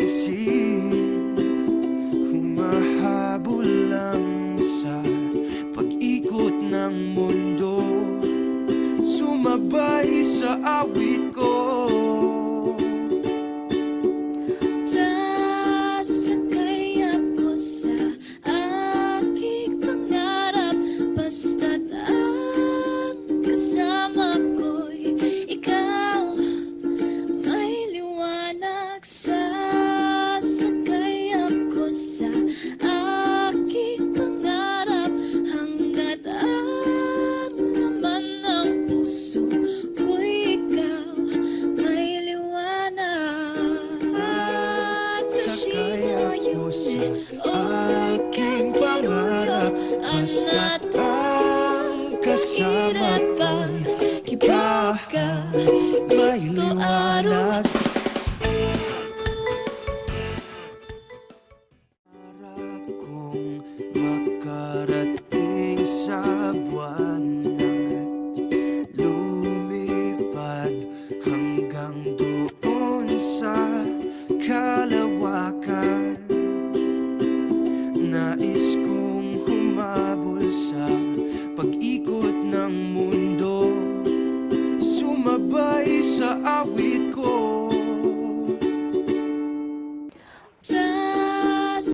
isip, humahabol lang sa pag-ikot ng mundo, sumabay sa awit ko. Sasakay ako sa aking pangarap, basta't ang kasama ko'y ikaw. May liwanag. Sasakay ako sa aking pangarap, hanggat ang laman ng puso ko'y ikaw. May liwanag. Sakay ako sa aking pangarap, basta't ang kasama ko'y ikaw. May liwanag.